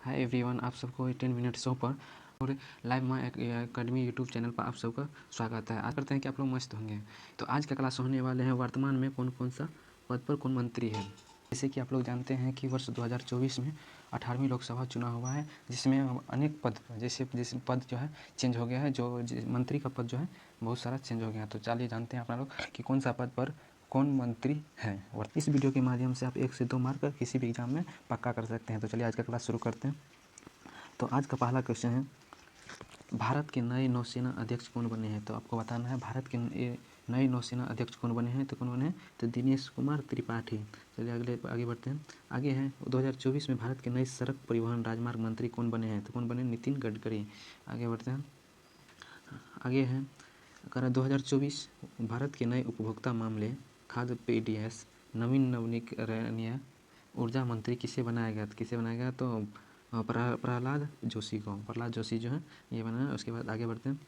Hi everyone, आप सबको 10 minute show पर और लाइव माई एकेडमी यूट्यूब चैनल पर आप सबका स्वागत है। आशा करते हैं कि आप लोग मस्त होंगे। तो आज का क्लास होने वाले हैं वर्तमान में कौन कौन सा पद पर कौन मंत्री है। जैसे कि आप लोग जानते हैं कि वर्ष 2024 में 18वीं लोकसभा चुनाव हुआ है, जिसमें अनेक पद जैसे पद जो है चेंज हो गया है। जो मंत्री का पद जो है बहुत सारा चेंज हो गया है। तो चलिए जानते हैं अपना लोग कि कौन सा पद पर कौन मंत्री है। और इस वीडियो के माध्यम से आप 1 से 2 मार्क किसी भी एग्जाम में पक्का कर सकते हैं। तो चलिए आज का क्लास शुरू करते हैं। तो आज का पहला क्वेश्चन है, भारत के नए नौसेना अध्यक्ष कौन बने हैं। तो आपको बताना है भारत के नए नौसेना अध्यक्ष कौन बने हैं। तो कौन बने हैं, तो दिनेश कुमार त्रिपाठी। चलिए आगे बढ़ते हैं। आगे है 2024 में भारत के नए सड़क परिवहन राजमार्ग मंत्री कौन बने हैं। तो कौन बने, नितिन गडकरी। आगे बढ़ते हैं। आगे है कह 2024 भारत के नए उपभोक्ता मामले खाद्य पीडीएस नवीकरणीय ऊर्जा मंत्री किसे बनाया गया। तो किसे बनाया गया, तो प्रहलाद जोशी को। प्रहलाद जोशी जो है ये बना है। उसके बाद आगे बढ़ते हैं।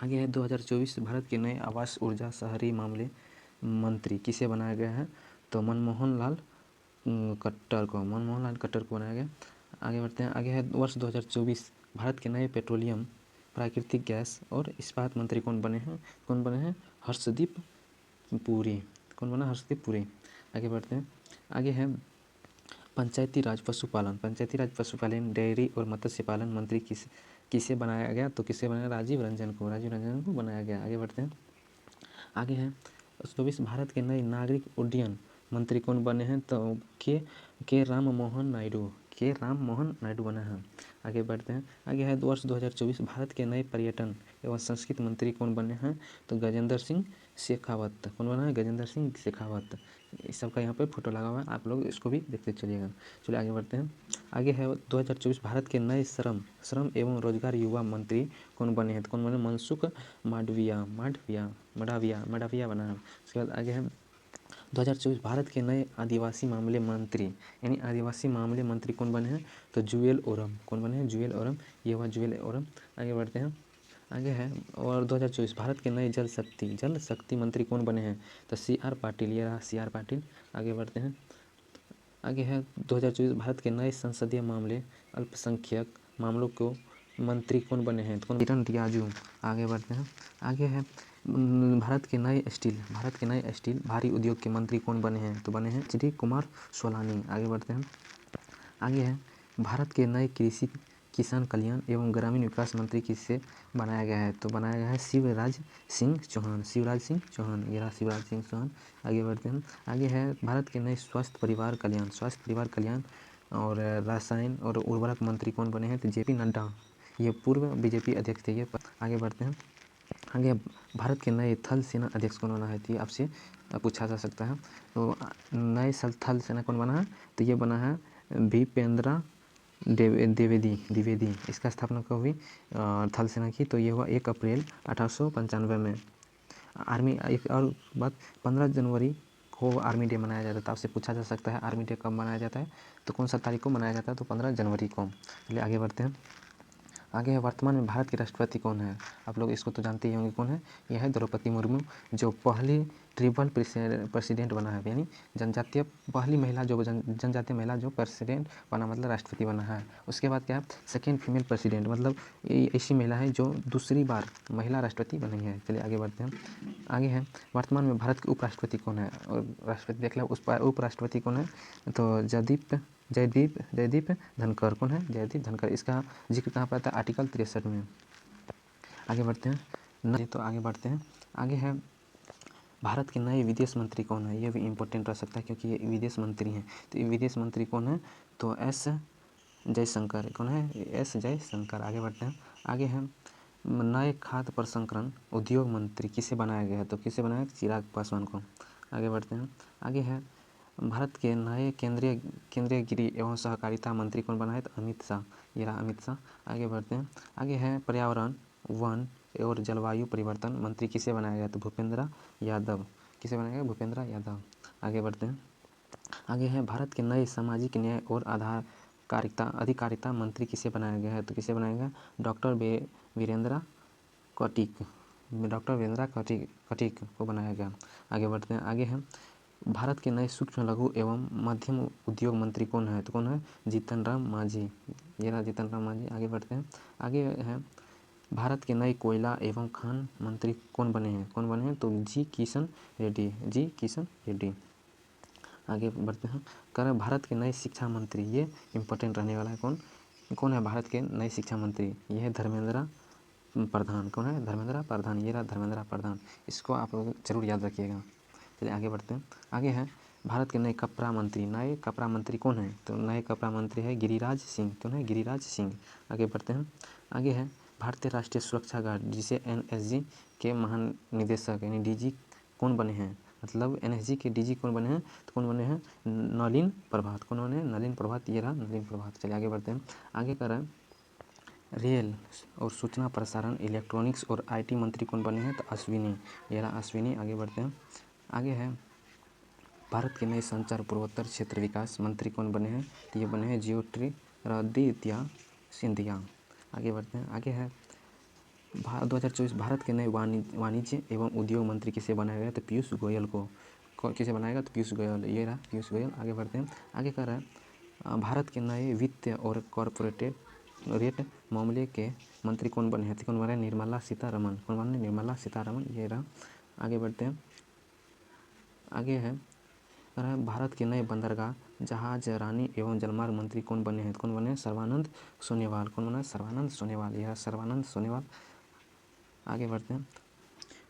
आगे है 2024 भारत के नए आवास ऊर्जा शहरी मामले मंत्री किसे बनाया गया है। तो मनमोहन लाल खट्टर को बनाया गया। आगे बढ़ते हैं। आगे है वर्ष 2024 भारत के नए पेट्रोलियम प्राकृतिक गैस और इस्पात मंत्री कौन बने हैं, हर्षदीप पुरी। कौन बना, हर्षदीप पुरी। आगे बढ़ते हैं। आगे है पंचायती राज पशुपालन डेयरी और मत्स्य पालन मंत्री किसे बनाया गया। तो किसे बनाया, राजीव रंजन को बनाया गया। आगे बढ़ते हैं। आगे है 24 भारत के नए नागरिक उड्डयन मंत्री कौन बने हैं। तो के राम मोहन नायडू बना है। आगे बढ़ते हैं। आगे है वर्ष 2024 भारत के नए पर्यटन एवं संस्कृति मंत्री कौन बने हैं। तो गजेंद्र सिंह शेखावत। कौन बना है, गजेंद्र सिंह शेखावत। इस सबका यहाँ पे फोटो लगा हुआ है, आप लोग इसको भी देखते चलिएगा। चलिए आगे बढ़ते हैं। आगे है 2024 भारत के नए श्रम एवं रोजगार युवा मंत्री कौन बने हैं। तो कौन बने, मनसुख मांडविया बना है। उसके बाद आगे है 2024 भारत के नए आदिवासी मामले मंत्री यानी आदिवासी मामले मंत्री कौन बने हैं। तो जुएल ओरम। कौन बने हैं, जुएल ओरम। ये हुआ जुएल ओरम। आगे बढ़ते हैं। आगे है और 2024 भारत के नए जल शक्ति मंत्री कौन बने हैं। तो CR पाटिल। ये रहा CR पाटिल। आगे बढ़ते हैं। आगे है 2024 भारत के नए संसदीय मामले अल्पसंख्यक मामलों को मंत्री कौन बने हैं। तो किरण रियाजू। आगे बढ़ते हैं। आगे है भारत के नए स्टील भारी उद्योग के मंत्री कौन बने हैं। तो बने हैं श्री कुमार सोलानी। आगे बढ़ते हैं। आगे है भारत के नए कृषि किसान कल्याण एवं ग्रामीण विकास मंत्री किसे बनाया गया है। तो बनाया गया है शिवराज सिंह चौहान। ये रहा शिवराज सिंह चौहान। आगे बढ़ते हैं। आगे है भारत के नए स्वास्थ्य परिवार कल्याण और रसायन और उर्वरक मंत्री कौन बने हैं। तो JP नड्डा। ये पूर्व BJP अध्यक्ष थे ये। आगे बढ़ते हैं। आगे भारत के नए थल सेना अध्यक्ष कौन बना है। तो ये आपसे पूछा जा सकता है। तो नए थल सेना कौन बना है। तो ये बना है भूपेंद्र द्विवेदी। इसका स्थापना कब हुई थल सेना की। तो ये हुआ 1 अप्रैल 1895 में। आर्मी, एक और बात, 15 जनवरी को आर्मी डे मनाया जाता है। आपसे पूछा जा सकता है आर्मी डे कब मनाया जाता है। तो कौन सा तारीख को मनाया जाता है। तो 15 जनवरी को। चलिए आगे बढ़ते हैं। आगे है वर्तमान में भारत के राष्ट्रपति कौन है। आप लोग इसको तो जानते ही होंगे कौन है। यह है द्रौपदी मुर्मू, जो पहली ट्रिपल प्रेसिडेंट बना है, यानी जनजातीय पहली महिला जो जनजातीय महिला जो प्रेसिडेंट बना, मतलब राष्ट्रपति बना है। उसके बाद क्या है, सेकेंड फीमेल प्रेसिडेंट, मतलब ऐसी महिला है जो दूसरी बार महिला राष्ट्रपति बनी है। चलिए आगे बढ़ते हैं। आगे है वर्तमान में भारत के उपराष्ट्रपति कौन है। और राष्ट्रपति देख लो, उस उपराष्ट्रपति कौन है। तो जयदीप धनखड़। कौन है, जयदीप धनखड़। इसका जिक्र कहाँ पर आता है, आर्टिकल 63 में। आगे बढ़ते हैं। तो आगे बढ़ते हैं। आगे है भारत के नए विदेश मंत्री कौन है। ये भी इम्पोर्टेंट रह सकता है क्योंकि ये विदेश मंत्री हैं। तो ये विदेश मंत्री कौन है। तो S जयशंकर। कौन है, S जयशंकर। आगे बढ़ते हैं। आगे है नए खाद्य प्रसंस्करण उद्योग मंत्री किसे बनाया गया है। तो किसे बनाया, चिराग पासवान को। आगे बढ़ते हैं। आगे है भारत के नए केंद्रीय गृह एवं सहकारिता मंत्री कौन बना है। तो अमित शाह। ये रहा अमित शाह। आगे बढ़ते हैं। आगे है पर्यावरण वन और जलवायु परिवर्तन मंत्री किसे बनाया गया। तो भूपेंद्र यादव। किसे बनाया गया, भूपेंद्र यादव। आगे बढ़ते हैं। आगे है भारत के नए सामाजिक न्याय और अधिकारिता मंत्री किसे बनाया गया है। तो किसे बनाया गया, डॉक्टर वीरेंद्र कटिक को बनाया गया। आगे बढ़ते हैं। आगे है भारत के नए सूक्ष्म लघु एवं मध्यम उद्योग मंत्री कौन है। तो कौन है, जीतन राम मांझी। ये रहा जीतन राम मांझी। आगे बढ़ते हैं। आगे है भारत के नए कोयला एवं खान मंत्री कौन बने हैं? तो जी किशन रेड्डी। आगे बढ़ते हैं। कह रहे भारत के नए शिक्षा मंत्री, ये इम्पोर्टेंट रहने वाला है। कौन है भारत के नए शिक्षा मंत्री? ये है धर्मेंद्र प्रधान। कौन है? धर्मेंद्र प्रधान। ये रहा धर्मेंद्र प्रधान, इसको आप लोग जरूर याद रखिएगा। चलिए आगे बढ़ते हैं। आगे है भारत के नए कपड़ा मंत्री कौन है? तो नए कपड़ा मंत्री है गिरिराज सिंह। कौन है? गिरिराज सिंह। आगे बढ़ते हैं। आगे है भारतीय राष्ट्रीय सुरक्षा गार्ड, जिसे NSG के महानिदेशक यानी DG कौन बने हैं? मतलब NSG के DG कौन बने हैं? तो कौन बने हैं? नलिन प्रभात। कौन बने हैं? नलिन प्रभात। ये रहा नलिन प्रभात। चलिए आगे बढ़ते हैं। आगे कर रहे हैं रेल और सूचना प्रसारण, इलेक्ट्रॉनिक्स और IT मंत्री कौन बने हैं? तो अश्विनी। ये रहा अश्विनी। आगे बढ़ते हैं। आगे है भारत के नए संचार पूर्वोत्तर क्षेत्र विकास मंत्री कौन बने हैं? तो ये बने हैं ज्योतिरादित्य सिंधिया। आगे बढ़ते हैं। आगे है 2024 भारत के नए वाणिज्य एवं उद्योग मंत्री किसे बनाया गया? तो पीयूष गोयल को। किसे बनाएगा? तो पीयूष गोयल। ये रहा पीयूष गोयल। आगे बढ़ते हैं। आगे कह रहा है भारत के नए वित्त और कॉरपोरेट रेट मामले के मंत्री कौन बने हैं? कौन बने? निर्मला सीतारमण। कौन बने? निर्मला सीतारमण। ये रहा। आगे बढ़ते हैं। आगे है भारत के नए बंदरगाह, जहाज रानी एवं जलमार्ग मंत्री कौन बने हैं? कौन बने? सर्बानंद सोनोवाल। कौन बना? सर्बानंद सोनोवाल। यह सर्बानंद सोनोवाल। आगे बढ़ते हैं।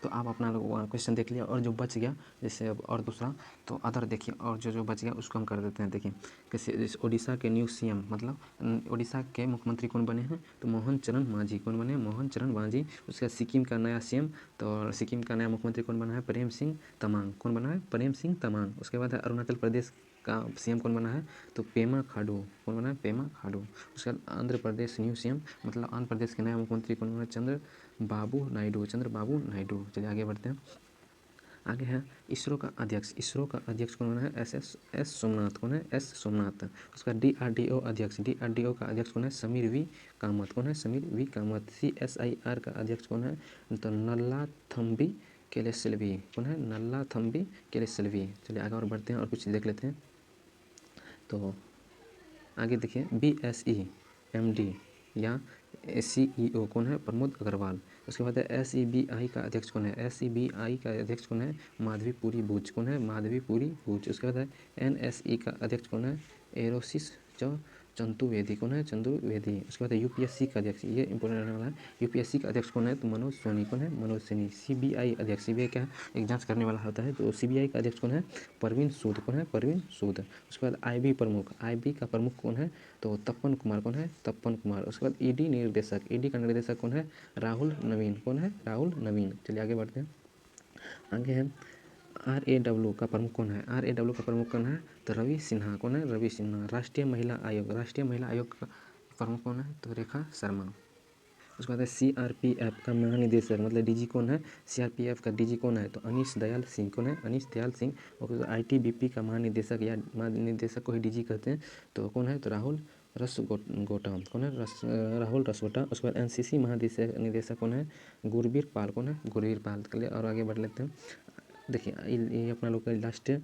तो आप अपना लोग क्वेश्चन देख लिया, और जो बच गया जैसे अब और दूसरा तो अदर देखिए, और जो बच गया उसको हम कर देते हैं। देखिए कैसे जैसे उड़ीसा के न्यू CM मतलब उड़ीसा के मुख्यमंत्री कौन बने हैं? तो मोहन चरण मांझी। कौन बने? मोहन चरण मांझी। उसके बाद सिक्किम का नया CM, तो सिक्किम का नया मुख्यमंत्री कौन बना है? प्रेम सिंह तमांग। कौन बना है? प्रेम सिंह तमांग। उसके बाद अरुणाचल प्रदेश का CM कौन बना है? तो पेमा खांडू। कौन बना है? पेमा खांडू। उसके बाद आंध्र प्रदेश न्यू CM मतलब आंध्र प्रदेश के नया मुख्यमंत्री कौन बना है? चंद्रबाबू नायडू। चलिए आगे बढ़ते हैं। आगे है इसरो का अध्यक्ष कौन बना है? एस सोमनाथ। कौन है? एस सोमनाथ। उसका DRDO का अध्यक्ष कौन है? समीर वी कामत। कौन है? समीर वी कामत। CSIR का अध्यक्ष कौन है? तो नल्लाथम्बी केलेसेल्वी। कौन है? नल्लाथम्बी केलेसेल्वी। चलिए आगे और बढ़ते हैं और कुछ देख लेते हैं। तो आगे देखिए BSE MD या CEO कौन है? प्रमोद अग्रवाल। उसके बाद SEBI का अध्यक्ष कौन है? SEBI का अध्यक्ष कौन है? माधवीपुरी बूच। कौन है? माधवीपुरी बूच। उसके बाद NSE का अध्यक्ष कौन है? एरोसिस चंतुवेदी। कौन है? चंदुवेदी। उसके बाद UPSC का अध्यक्ष, ये इंपॉर्टेंट रहने वाला है। UPSC का अध्यक्ष कौन है? तो मनोज सोनी। कौन है? मनोज सोनी। CBI अध्यक्ष, CBI क्या है? एक जांच करने वाला होता है, तो CBI का अध्यक्ष कौन है? परवीन सूद। कौन है? परवीन सूद। उसके बाद IB प्रमुख, IB का प्रमुख कौन है? तो तपन कुमार। कौन है? तपन कुमार। उसके बाद ED निर्देशक, ED का निर्देशक कौन है? राहुल नवीन। कौन है? राहुल नवीन। चलिए आगे बढ़ते हैं। आगे है RAW का प्रमुख कौन है? RAW का प्रमुख कौन है? तो रवि सिन्हा। कौन है? रवि सिन्हा। राष्ट्रीय महिला आयोग का प्रमुख कौन है? तो रेखा शर्मा। उसके बाद CRPF का महानिदेशक मतलब DG कौन है? CRPF का DG कौन है? तो अनीश दयाल सिंह। कौन है? अनीश दयाल सिंह। और ITBP का महानिदेशक या महानिदेशक को ही DG कहते हैं, तो कौन है? तो राहुल रसगोटा। कौन है? राहुल रसगोटा। उसके बाद NCC निदेशक कौन है? गुरबीर पाल। कौन है? गुरबीर पाल। चलिए और आगे बढ़ लेते हैं। देखिए ये अपना लोग का लास्ट है,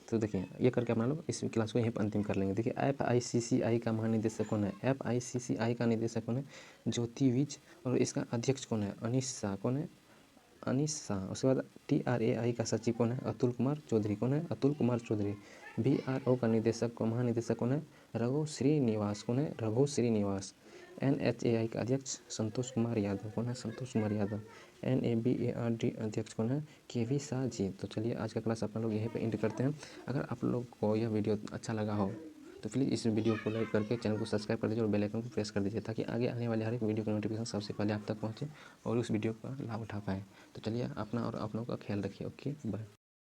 तो देखिए ये करके अपना लोग इस क्लास को यहीं पर अंतिम कर लेंगे। देखिए FICCI का महानिदेशक कौन है? FICCI का निदेशक कौन है? ज्योति विज। और इसका अध्यक्ष कौन है? अनीश शाह। कौन है? अनीश शाह। उसके बाद TRAI का सचिव कौन है? अतुल कुमार चौधरी। कौन है? अतुल कुमार चौधरी। BRO का महानिदेशक कौन है? रघु श्रीनिवास। कौन है? रघु श्रीनिवास। NHAI का अध्यक्ष संतोष कुमार यादव। कौन है? संतोष कुमार यादव। NABARD अध्यक्ष कौन है? KV शाह जी। तो चलिए आज का क्लास अपना लोग यहीं पे एंड करते हैं। अगर आप लोग को यह वीडियो अच्छा लगा हो तो प्लीज़ इस वीडियो को लाइक करके चैनल को सब्सक्राइब कर दीजिए और बेल आइकन को प्रेस कर दीजिए, ताकि आगे आने वाले हर एक वीडियो का नोटिफिकेशन सबसे पहले आप तक पहुँचे और उस वीडियो का लाभ उठा पाएँ। तो चलिए अपना और आप लोगों का ख्याल रखिए। Okay bye.